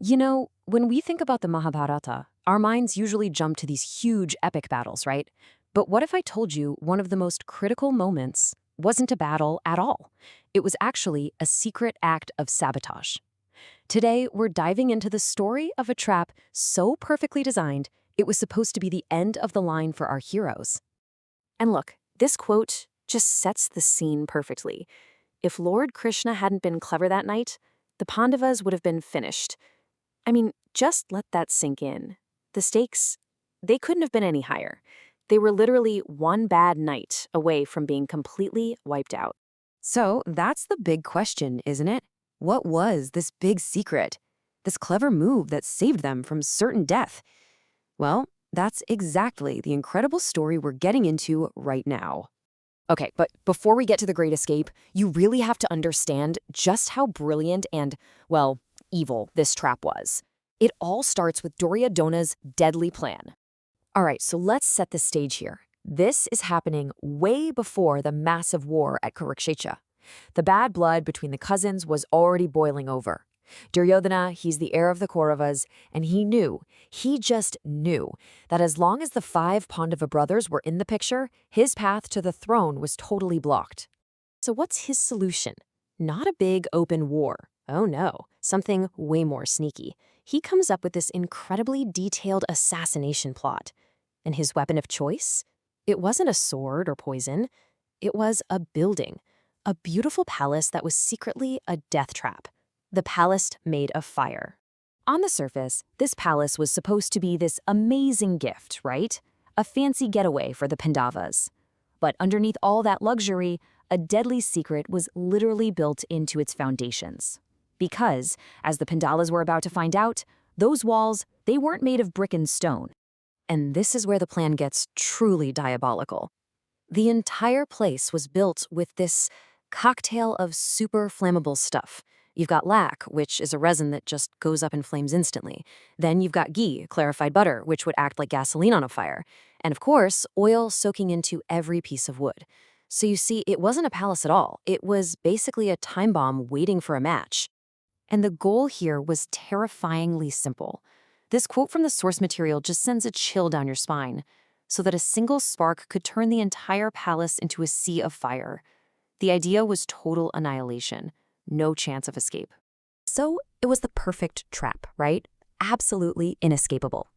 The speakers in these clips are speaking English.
You know, when we think about the Mahabharata, our minds usually jump to these huge epic battles, right? But what if I told you one of the most critical moments wasn't a battle at all? It was actually a secret act of sabotage. Today, we're diving into the story of a trap so perfectly designed, it was supposed to be the end of the line for our heroes. And look, this quote just sets the scene perfectly. If Lord Krishna hadn't been clever that night, the Pandavas would have been finished. I mean, just let that sink in. The stakes, they couldn't have been any higher. They were literally one bad night away from being completely wiped out. So that's the big question, isn't it? What was this big secret? This clever move that saved them from certain death? Well, that's exactly the incredible story we're getting into right now. Okay, but before we get to the Great Escape, you really have to understand just how brilliant and, well, evil this trap was. It all starts with Duryodhana's deadly plan. All right, so let's set the stage here. This is happening way before the massive war at Kurukshetra. The bad blood between the cousins was already boiling over. Duryodhana, he's the heir of the Kauravas, and he just knew, that as long as the five Pandava brothers were in the picture, his path to the throne was totally blocked. So what's his solution? Not a big open war. Oh no, something way more sneaky. He comes up with this incredibly detailed assassination plot. And his weapon of choice? It wasn't a sword or poison. It was a building, a beautiful palace that was secretly a death trap. The palace made of fire. On the surface, this palace was supposed to be this amazing gift, right? A fancy getaway for the Pandavas. But underneath all that luxury, a deadly secret was literally built into its foundations. Because, as the Pandavas were about to find out, those walls, they weren't made of brick and stone. And this is where the plan gets truly diabolical. The entire place was built with this cocktail of super flammable stuff. You've got lac, which is a resin that just goes up in flames instantly. Then you've got ghee, clarified butter, which would act like gasoline on a fire. And of course, oil soaking into every piece of wood. So you see, it wasn't a palace at all. It was basically a time bomb waiting for a match. And the goal here was terrifyingly simple. This quote from the source material just sends a chill down your spine, so that a single spark could turn the entire palace into a sea of fire. The idea was total annihilation. No chance of escape. So it was the perfect trap, right? Absolutely inescapable.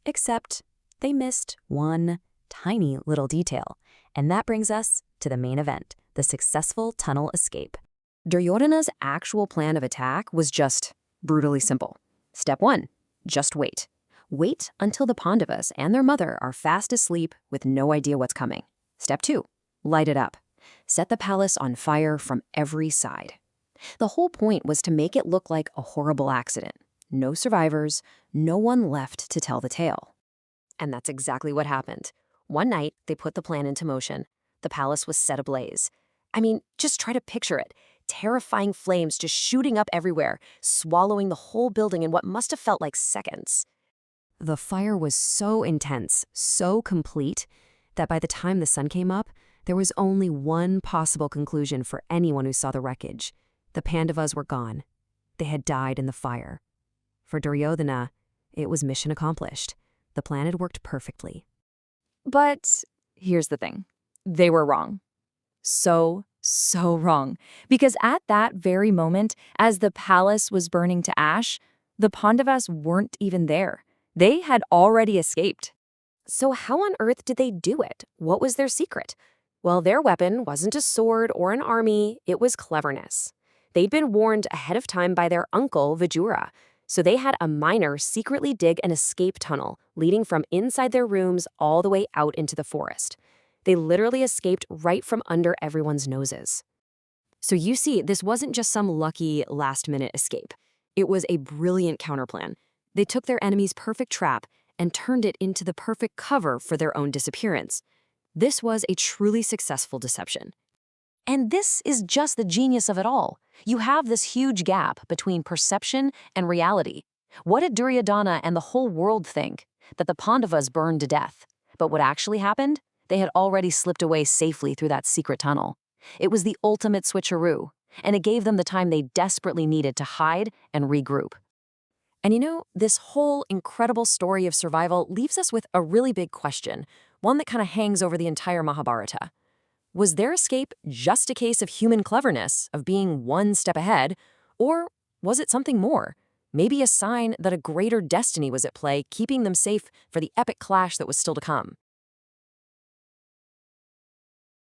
Except they missed one tiny little detail. And that brings us to the main event, the successful tunnel escape. Duryodhana's actual plan of attack was just brutally simple. Step 1, just wait. Wait until the Pandavas and their mother are fast asleep with no idea what's coming. Step 2, light it up. Set the palace on fire from every side. The whole point was to make it look like a horrible accident. No survivors, no one left to tell the tale. And that's exactly what happened. One night, they put the plan into motion. The palace was set ablaze. I mean, just try to picture it. Terrifying flames just shooting up everywhere, swallowing the whole building in what must have felt like seconds. The fire was so intense, so complete, that by the time the sun came up, there was only one possible conclusion for anyone who saw the wreckage. The Pandavas were gone. They had died in the fire. For Duryodhana, it was mission accomplished. The plan had worked perfectly. But here's the thing. They were wrong. So wrong. Because at that very moment, as the palace was burning to ash, the Pandavas weren't even there. They had already escaped. So how on earth did they do it? What was their secret? Well, their weapon wasn't a sword or an army, it was cleverness. They'd been warned ahead of time by their uncle, Vidura, so they had a miner secretly dig an escape tunnel leading from inside their rooms all the way out into the forest. They literally escaped right from under everyone's noses. So you see, this wasn't just some lucky last-minute escape. It was a brilliant counterplan. They took their enemy's perfect trap and turned it into the perfect cover for their own disappearance. This was a truly successful deception. And this is just the genius of it all. You have this huge gap between perception and reality. What did Duryodhana and the whole world think? That the Pandavas burned to death. But what actually happened? They had already slipped away safely through that secret tunnel. It was the ultimate switcheroo, and it gave them the time they desperately needed to hide and regroup. And this whole incredible story of survival leaves us with a really big question, one that kind of hangs over the entire Mahabharata. Was their escape just a case of human cleverness, of being one step ahead, or was it something more? Maybe a sign that a greater destiny was at play, keeping them safe for the epic clash that was still to come.